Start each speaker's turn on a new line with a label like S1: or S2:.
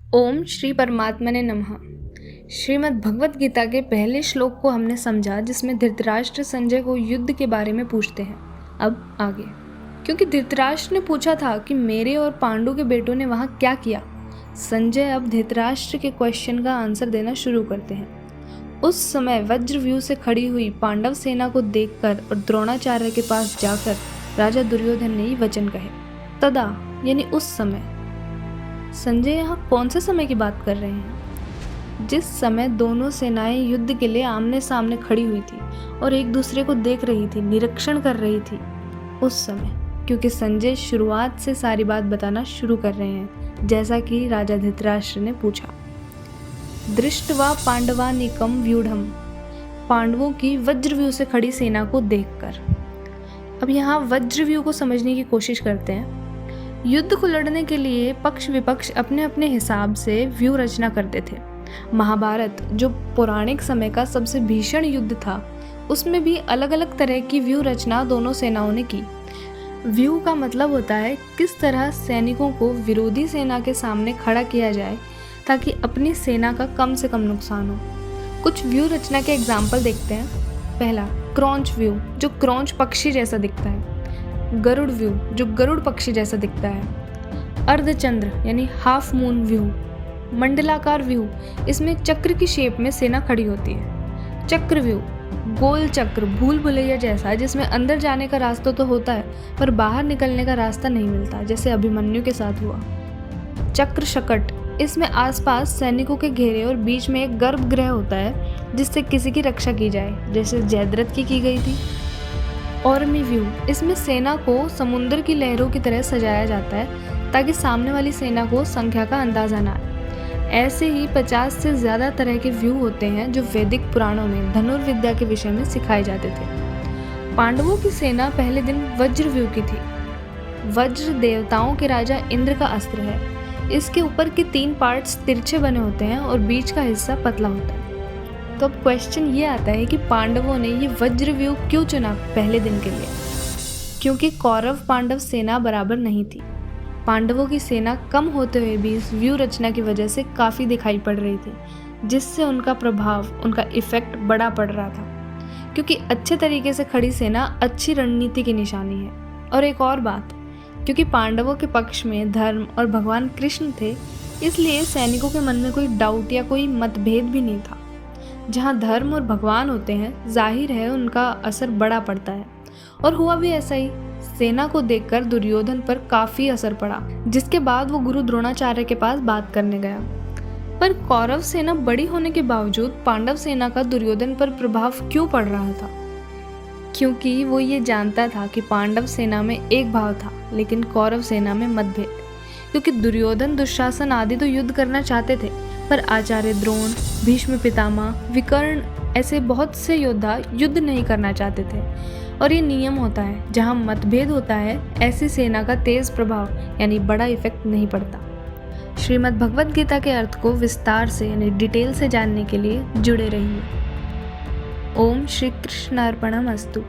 S1: ओम श्री परमात्मने नमः। श्रीमद् भगवत गीता के पहले श्लोक को हमने समझा, जिसमें धृतराष्ट्र संजय को युद्ध के बारे में पूछते हैं। अब आगे, क्योंकि धृतराष्ट्र ने पूछा था कि मेरे और पांडु के बेटों ने वहाँ क्या किया, संजय अब धृतराष्ट्र के क्वेश्चन का आंसर देना शुरू करते हैं। उस समय वज्रव्यूह से खड़ी हुई पांडव सेना को देखकर और द्रोणाचार्य के पास जाकर राजा दुर्योधन ने ये वचन कहे। तदा यानी उस समय। संजय यहाँ कौन से समय की बात कर रहे हैं? जिस समय दोनों सेनाएं युद्ध के लिए आमने सामने खड़ी हुई थी और एक दूसरे को देख रही थी, निरीक्षण कर रही थी, उस समय। क्योंकि संजय शुरुआत से सारी बात बताना शुरू कर रहे हैं, जैसा कि राजा धृतराष्ट्र ने पूछा। दृष्टवा पांडवानीकम व्यूढ़म, पांडवों की वज्रव्यूह से खड़ी सेना को देखकर। अब यहाँ वज्रव्यूह को समझने की कोशिश करते हैं। युद्ध को लड़ने के लिए पक्ष विपक्ष अपने अपने हिसाब से व्यूह रचना करते थे। महाभारत, जो पौराणिक समय का सबसे भीषण युद्ध था, उसमें भी अलग अलग तरह की व्यूह रचना दोनों सेनाओं ने की। व्यूह का मतलब होता है किस तरह सैनिकों को विरोधी सेना के सामने खड़ा किया जाए ताकि अपनी सेना का कम से कम नुकसान हो। कुछ व्यूह रचना के एग्जाम्पल देखते हैं। पहला, क्रौंच व्यूह, जो क्रौंच पक्षी जैसा दिखता है। गरुड़ व्यू, जो गरुड़ पक्षी जैसा दिखता है। अर्धचंद्र यानी हाफ मून व्यू। मंडलाकार व्यू, इसमें चक्र की शेप में सेना खड़ी होती है। चक्र व्यू, गोल चक्र, भूल भुलैया जैसा, जिसमें अंदर जाने का रास्ता तो होता है पर बाहर निकलने का रास्ता नहीं मिलता, जैसे अभिमन्यु के साथ हुआ। चक्र शकट, इसमें आसपास सैनिकों के घेरे और बीच में एक गर्भगृह होता है जिससे किसी की रक्षा की जाए, जैसे जयद्रथ की गई थी। औरमी व्यू, इसमें सेना को समुद्र की लहरों की तरह सजाया जाता है ताकि सामने वाली सेना को संख्या का अंदाजा ना आए। ऐसे ही 50 से ज़्यादा तरह के व्यू होते हैं जो वैदिक पुराणों में धनुर्विद्या के विषय में सिखाए जाते थे। पांडवों की सेना पहले दिन वज्र व्यू की थी। वज्र देवताओं के राजा इंद्र का अस्त्र है। इसके ऊपर के 3 पार्ट्स तिरछे बने होते हैं और बीच का हिस्सा पतला होता है। तो अब क्वेश्चन ये आता है कि पांडवों ने ये वज्र व्यूह क्यों चुना पहले दिन के लिए? क्योंकि कौरव पांडव सेना बराबर नहीं थी। पांडवों की सेना कम होते हुए भी इस व्यूह रचना की वजह से काफ़ी दिखाई पड़ रही थी, जिससे उनका प्रभाव, उनका इफेक्ट बड़ा पड़ रहा था। क्योंकि अच्छे तरीके से खड़ी सेना अच्छी रणनीति की निशानी है। और एक और बात, क्योंकि पांडवों के पक्ष में धर्म और भगवान कृष्ण थे, इसलिए सैनिकों के मन में कोई डाउट या कोई मतभेद भी नहीं था। जहाँ धर्म और भगवान होते हैं, जाहिर है उनका असर बड़ा पड़ता है। और हुआ भी ऐसा ही। सेना को देखकर दुर्योधन पर काफ़ी असर पड़ा, जिसके बाद वो गुरु द्रोणाचार्य के पास बात करने गया। पर कौरव सेना बड़ी होने के बावजूद पांडव सेना का दुर्योधन पर प्रभाव क्यों पड़ रहा था? क्योंकि वो ये जानता था कि पांडव सेना में एक भाव था, लेकिन कौरव सेना में मतभेद। क्योंकि दुर्योधन, दुशासन आदि तो युद्ध करना चाहते थे, पर आचार्य द्रोण, भीष्म पितामह, विकर्ण ऐसे बहुत से योद्धा युद्ध नहीं करना चाहते थे। और ये नियम होता है, जहाँ मतभेद होता है, ऐसी सेना का तेज प्रभाव यानी बड़ा इफेक्ट नहीं पड़ता। श्रीमद् भगवत गीता के अर्थ को विस्तार से यानी डिटेल से जानने के लिए जुड़े रहिए। ओम श्री कृष्णार्पणमस्तु।